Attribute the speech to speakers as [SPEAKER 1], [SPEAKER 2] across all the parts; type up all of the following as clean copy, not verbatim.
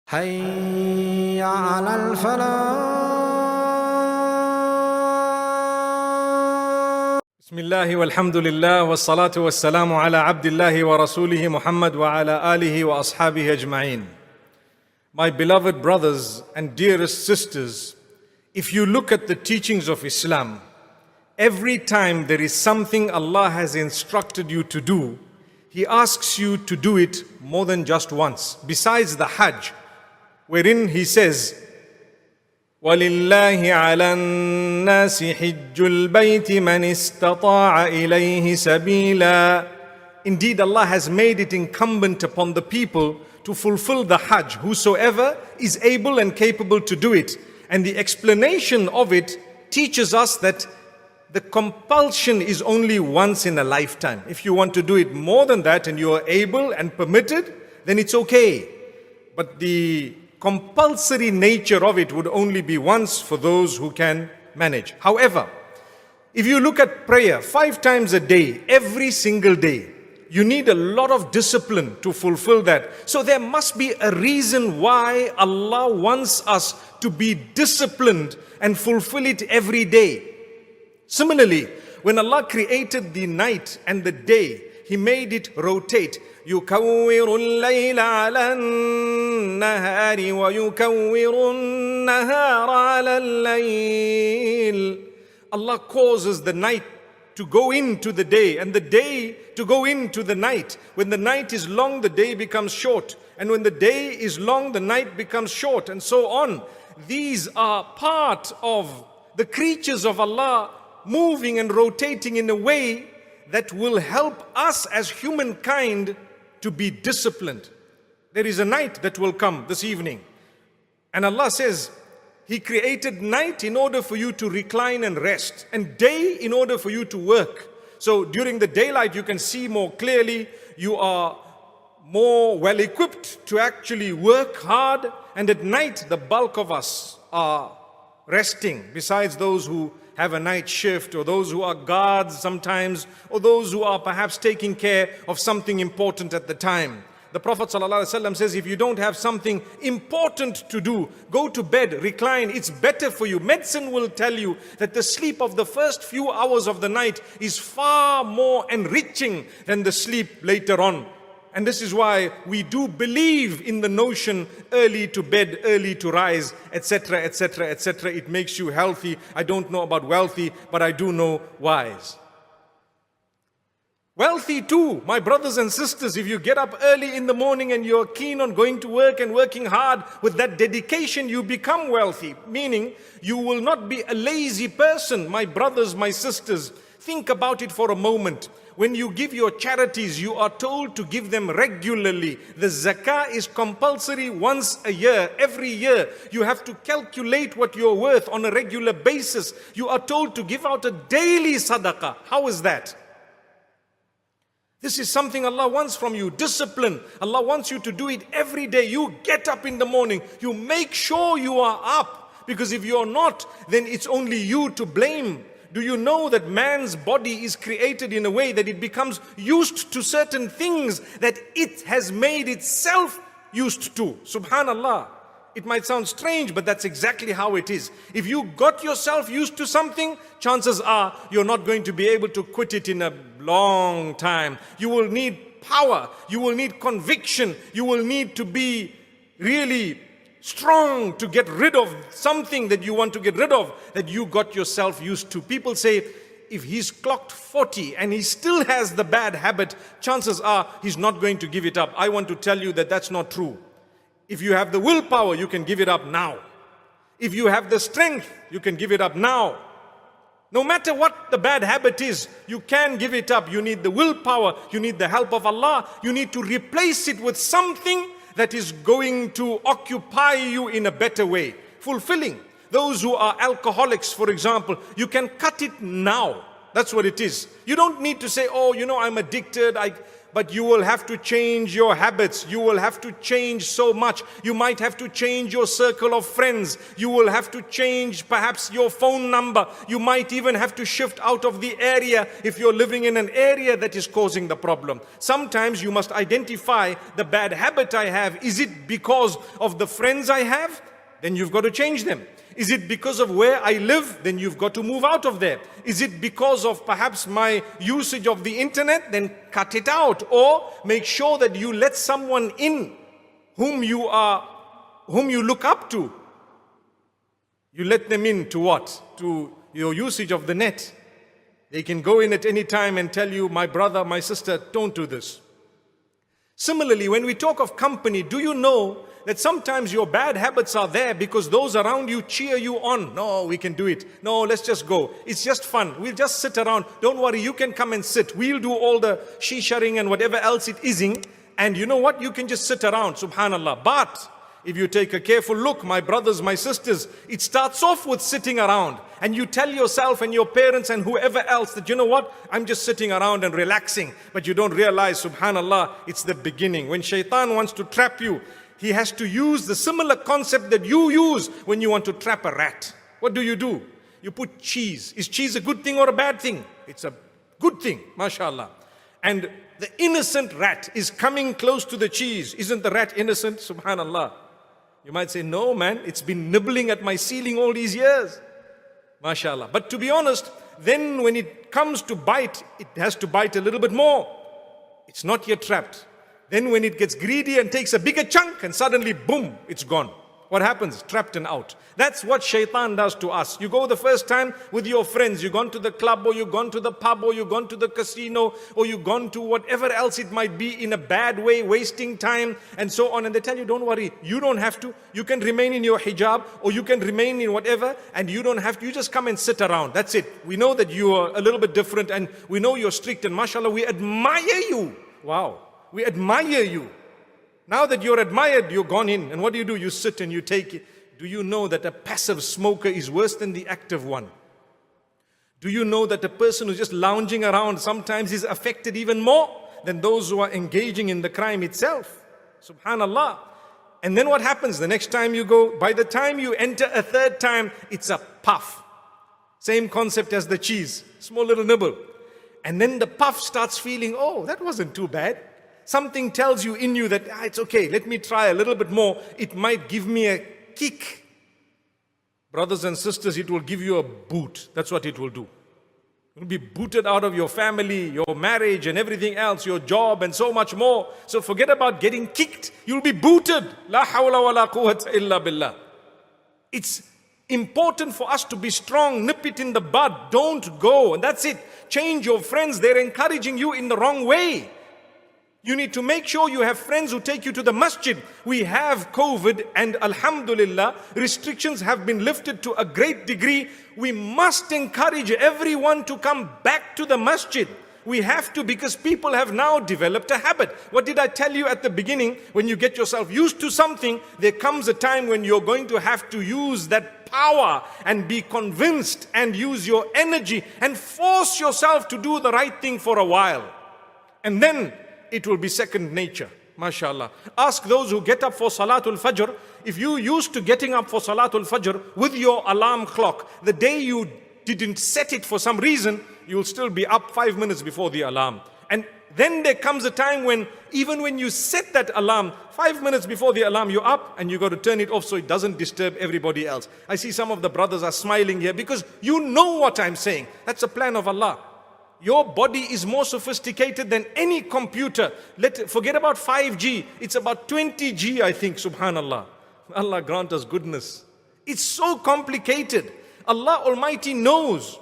[SPEAKER 1] حي على الفلاح.
[SPEAKER 2] بسم الله والحمد لله والصلاة والسلام على عبد الله ورسوله محمد وعلى آله وأصحابه أجمعين. My beloved brothers and dearest sisters, if you look at the teachings of Islam, every time there is something Allah has instructed you to do, He asks you to do it more than just once. Besides the Hajj, wherein He says, وَلِلَّهِ عَلَى النَّاسِ حِجُّ الْبَيْتِ مَنِ اسْتَطَاعَ إِلَيْهِ سَبِيلًا. Indeed, Allah has made it incumbent upon the people to fulfill the Hajj, whosoever is able and capable to do it. And the explanation of it teaches us that the compulsion is only once in a lifetime. If you want to do it more than that and you are able and permitted, then it's okay. But the compulsory nature of it would only be once for those who can manage. However, if you look at prayer 5 times a day, every single day, you need a lot of discipline to fulfill that. So there must be a reason why Allah wants us to be disciplined and fulfill it every day. Similarly, when Allah created the night and the day, He made it rotate. يُكَوِّرُ اللَّيْلَ عَلَى النَّهَارِ وَيُكَوِّرُ النَّهَارَ عَلَى اللَّيْلِ. Allah causes the night to go into the day and the day to go into the night. When the night is long, the day becomes short. And when the day is long, the night becomes short, and so on. These are part of the creatures of Allah moving and rotating in a way that will help us as humankind to be disciplined. There is a night that will come this evening. And Allah says, He created night in order for you to recline and rest, and day in order for you to work. So during the daylight you can see more clearly, you are more well equipped to actually work hard, and at night the bulk of us are resting, besides those who have a night shift, or those who are guards sometimes, or those who are perhaps taking care of something important at the time. The Prophet ﷺ says, if you don't have something important to do, go to bed, recline, it's better for you. Medicine will tell you that the sleep of the first few hours of the night is far more enriching than the sleep later on. And this is why we do believe in the notion early to bed, early to rise, etc., etc., etc. It makes you healthy. I don't know about wealthy, but I do know wise. Wealthy too, my brothers and sisters. If you get up early in the morning and you're keen on going to work and working hard, with that dedication you become wealthy. Meaning, you will not be a lazy person, my brothers, my sisters. Think about it for a moment. When you give your charities, you are told to give them regularly. The zakah is compulsory once a year, every year. You have to calculate what you're worth on a regular basis. You are told to give out a daily sadaqah. How is that? This is something Allah wants from you, discipline. Allah wants you to do it every day. You get up in the morning, you make sure you are up. Because if you're not, then it's only you to blame. Do you know that man's body is created in a way that it becomes used to certain things that it has made itself used to? Subhanallah. It might sound strange, but that's exactly how it is. If you got yourself used to something, chances are you're not going to be able to quit it in a long time. You will need power. You will need conviction. You will need to be really strong to get rid of something that you want to get rid of, that you got yourself used to. People say, if he's clocked 40 and he still has the bad habit, chances are he's not going to give it up. I want to tell you that that's not true. If you have the willpower, you can give it up now. If you have the strength, you can give it up now. No matter what the bad habit is, you can give it up. You need the willpower, you need the help of Allah, you need to replace it with something that is going to occupy you in a better way. Fulfilling. Those who are alcoholics, for example, you can cut it now. That's what it is. You don't need to say, oh, I'm addicted, but you will have to change your habits. You will have to change so much. You might have to change your circle of friends. You will have to change perhaps your phone number. You might even have to shift out of the area if you're living in an area that is causing the problem. Sometimes you must identify the bad habit I have. Is it because of the friends I have? Then you've got to change them. Is it because of where I live? Then you've got to move out of there. Is it because of perhaps my usage of the internet? Then cut it out. Or make sure that you let someone in whom you look up to. You let them in to what? To your usage of the net. They can go in at any time and tell you, my brother, my sister, don't do this. Similarly, when we talk of company, do you know that sometimes your bad habits are there because those around you cheer you on? No, we can do it. No, let's just go. It's just fun. We'll just sit around. Don't worry, you can come and sit. We'll do all the shisharing and whatever else it ising. And you know what? You can just sit around, subhanallah. But if you take a careful look, my brothers, my sisters, it starts off with sitting around. And you tell yourself and your parents and whoever else that, you know what, I'm just sitting around and relaxing. But you don't realize, subhanallah, it's the beginning. When shaytan wants to trap you, he has to use the similar concept that you use when you want to trap a rat. What do? You put cheese. Is cheese a good thing or a bad thing? It's a good thing, mashallah. And the innocent rat is coming close to the cheese. Isn't the rat innocent? Subhanallah. You might say, no man, it's been nibbling at my ceiling all these years. MashaAllah. But to be honest, then when it comes to bite, it has to bite a little bit more. It's not yet trapped. Then when it gets greedy and takes a bigger chunk and suddenly boom, it's gone. What happens? Trapped and out. That's what shaitan does to us. You go the first time with your friends, you've gone to the club or you've gone to the pub or you've gone to the casino or you've gone to whatever else it might be in a bad way, wasting time and so on. And they tell you, don't worry, you don't have to. You can remain in your hijab or you can remain in whatever and you don't have to. You just come and sit around. That's it. We know that you are a little bit different and we know you're strict and mashallah, we admire you. Wow. We admire you. Now that you're admired, you're gone in. And what do? You sit and you take it. Do you know that a passive smoker is worse than the active one? Do you know that a person who's just lounging around sometimes is affected even more than those who are engaging in the crime itself? Subhanallah. And then what happens? The next time you go, by the time you enter a third time, it's a puff. Same concept as the cheese. Small little nibble. And then the puff starts feeling, oh, that wasn't too bad. Something tells you in you that it's okay, let me try a little bit more. It might give me a kick. Brothers and sisters, it will give you a boot. That's what it will do. You'll be booted out of your family, your marriage and everything else, your job and so much more. So forget about getting kicked. You'll be booted. La hawla wa la quwwata illa billah. It's important for us to be strong. Nip it in the bud. Don't go. And that's it. Change your friends. They're encouraging you in the wrong way. You need to make sure you have friends who take you to the masjid. We have COVID and alhamdulillah, restrictions have been lifted to a great degree. We must encourage everyone to come back to the masjid. We have to, because people have now developed a habit. What did I tell you at the beginning? When you get yourself used to something, there comes a time when you're going to have to use that power and be convinced and use your energy and force yourself to do the right thing for a while. And then it will be second nature, mashallah. Ask those who get up for Salatul Fajr. If you used to getting up for Salatul Fajr with your alarm clock, the day you didn't set it for some reason, you'll still be up 5 minutes before the alarm. And then there comes a time when, even when you set that alarm, 5 minutes before the alarm, you're up and you got to turn it off so it doesn't disturb everybody else. I see some of the brothers are smiling here because you know what I'm saying. That's a plan of Allah. Your body is more sophisticated than any computer. Forget about 5G. It's about 20G, I think, subhanallah. Allah grant us goodness. It's so complicated. Allah Almighty knows.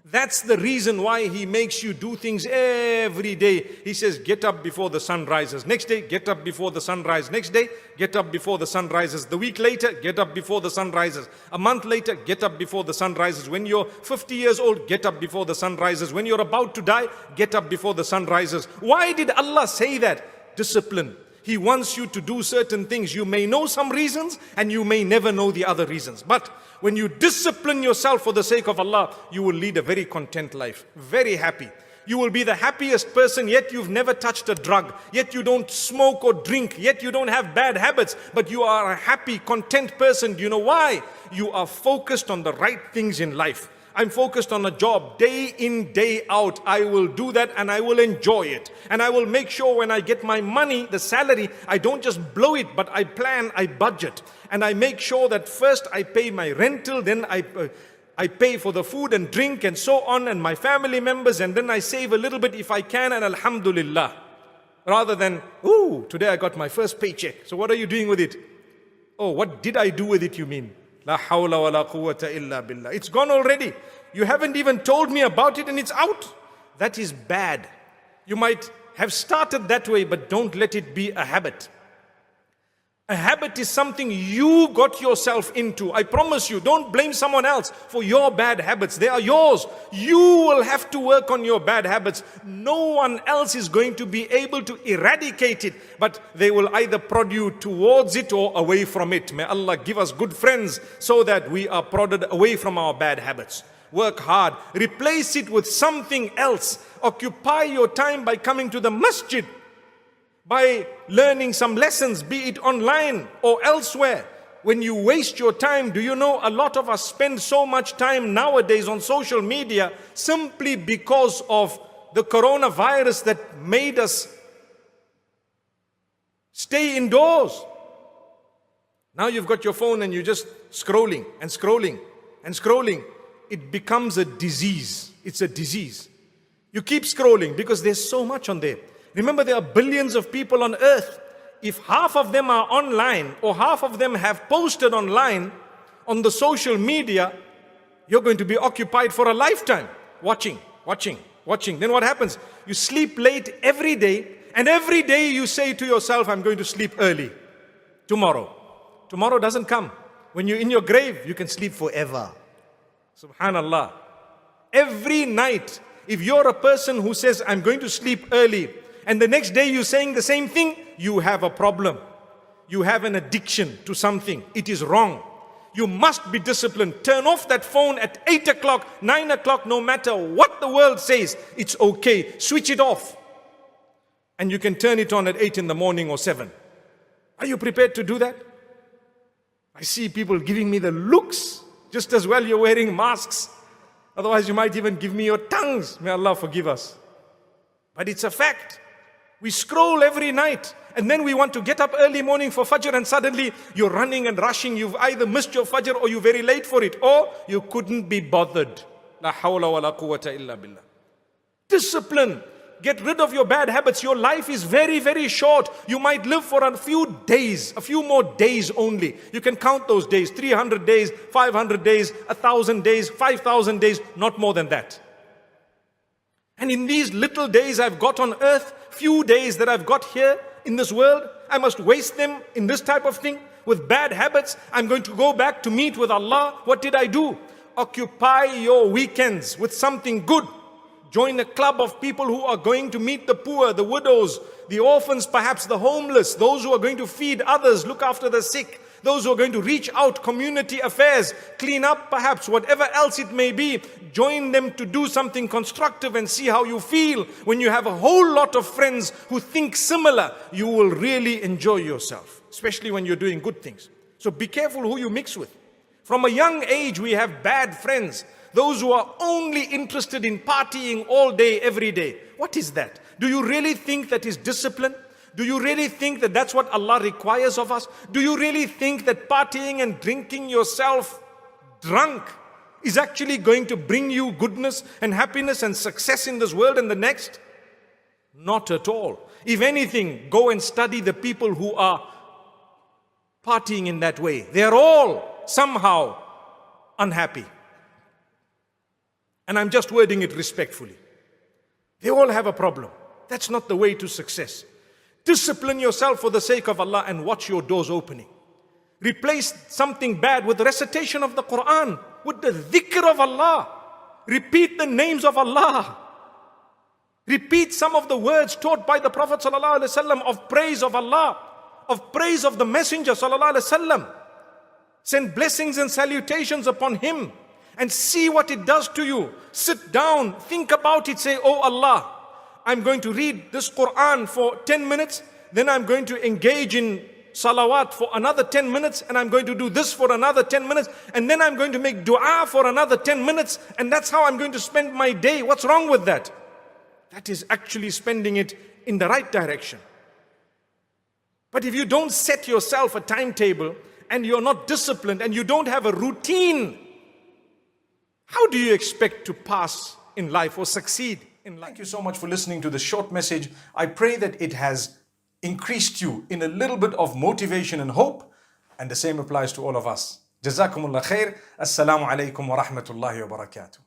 [SPEAKER 2] That's the reason why He makes you do things every day. He says, get up before the sun rises. Next day, get up before the sun rises. Next day, get up before the sun rises. The week later, get up before the sun rises. A month later, get up before the sun rises. When you're 50 years old, get up before the sun rises. When you're about to die, get up before the sun rises. Why did Allah say that? Discipline. He wants you to do certain things. You may know some reasons and you may never know the other reasons. But when you discipline yourself for the sake of Allah, you will lead a very content life, very happy. You will be the happiest person, yet you've never touched a drug, yet you don't smoke or drink, yet you don't have bad habits, but you are a happy, content person. Do you know why? You are focused on the right things in life. I'm focused on a job, day in, day out. I will do that and I will enjoy it. And I will make sure when I get my money, the salary, I don't just blow it, but I plan, I budget. And I make sure that first I pay my rental, then I pay for the food and drink and so on, and my family members, and then I save a little bit if I can, and alhamdulillah. Rather than, ooh, today I got my first paycheck. So what are you doing with it? Oh, what did I do with it, you mean? La hawla wa la quwwata illa billah. It's gone already. You haven't even told me about it and it's out. That is bad. You might have started that way, but don't let it be a habit. A habit is something you got yourself into. I promise you, don't blame someone else for your bad habits. They are yours. You will have to work on your bad habits. No one else is going to be able to eradicate it, but they will either prod you towards it or away from it. May Allah give us good friends so that we are prodded away from our bad habits. Work hard. Replace it with something else. Occupy your time by coming to the masjid, by learning some lessons, be it online or elsewhere. When you waste your time, do you know a lot of us spend so much time nowadays on social media simply because of the coronavirus that made us stay indoors. Now you've got your phone and you're just scrolling and scrolling and scrolling. It becomes a disease. It's a disease. You keep scrolling because there's so much on there. Remember, there are billions of people on earth. If half of them are online or half of them have posted online on the social media, you're going to be occupied for a lifetime watching. Then what happens? You sleep late every day, and every day you say to yourself, I'm going to sleep early. Tomorrow doesn't come. When you're in your grave, you can sleep forever. Subhanallah. Every night, if you're a person who says, I'm going to sleep early, and the next day you're saying the same thing, you have a problem. You have an addiction to something. It is wrong. You must be disciplined. Turn off that phone at 8 o'clock, 9 o'clock, no matter what the world says. It's okay. Switch it off. And you can turn it on at 8 in the morning or 7. Are you prepared to do that? I see people giving me the looks. Just as well you're wearing masks. Otherwise you might even give me your tongues. May Allah forgive us. But it's a fact. We scroll every night, and then we want to get up early morning for Fajr, and suddenly you're running and rushing. You've either missed your Fajr or you're very late for it, or you couldn't be bothered. La hawla wa la quwwata illa billah. Discipline. Get rid of your bad habits. Your life is very, very short. You might live for a few days, a few more days only. You can count those days, 300 days, 500 days, 1,000 days, 5,000 days, not more than that. And in these little days I've got on earth, few days that I've got here in this world, I must waste them in this type of thing with bad habits. I'm going to go back to meet with Allah. What did I do? Occupy your weekends with something good. Join a club of people who are going to meet the poor, the widows, the orphans, perhaps the homeless, those who are going to feed others, look after the sick, those who are going to reach out, community affairs, clean up perhaps, whatever else it may be. Join them to do something constructive and see how you feel. When you have a whole lot of friends who think similar, you will really enjoy yourself, especially when you're doing good things. So be careful who you mix with. From a young age, we have bad friends. Those who are only interested in partying all day, every day. What is that? Do you really think that is discipline? Do you really think that that's what Allah requires of us? Do you really think that partying and drinking yourself drunk is actually going to bring you goodness and happiness and success in this world and the next? Not at all. If anything, go and study the people who are partying in that way. They're all somehow unhappy. And I'm just wording it respectfully. They all have a problem. That's not the way to success. Discipline yourself for the sake of Allah and watch your doors opening. Replace something bad with the recitation of the Quran, with the dhikr of Allah. Repeat the names of Allah. Repeat some of the words taught by the Prophet ﷺ of praise of Allah, of praise of the Messenger ﷺ. Send blessings and salutations upon him. and see what it does to you. Sit down, think about it, say, oh Allah, I'm going to read this Quran for 10 minutes, then I'm going to engage in salawat for another 10 minutes, and I'm going to do this for another 10 minutes, and then I'm going to make dua for another 10 minutes, and that's how I'm going to spend my day. What's wrong with that? That is actually spending it in the right direction. But if you don't set yourself a timetable, and you're not disciplined, and you don't have a routine, how do you expect to pass in life or succeed in life? Thank you so much for listening to this short message. I pray that it has increased you in a little bit of motivation and hope, and the same applies to all of us. Jazakumullah khair. Assalamu alaikum wa rahmatullahi wa barakatuh.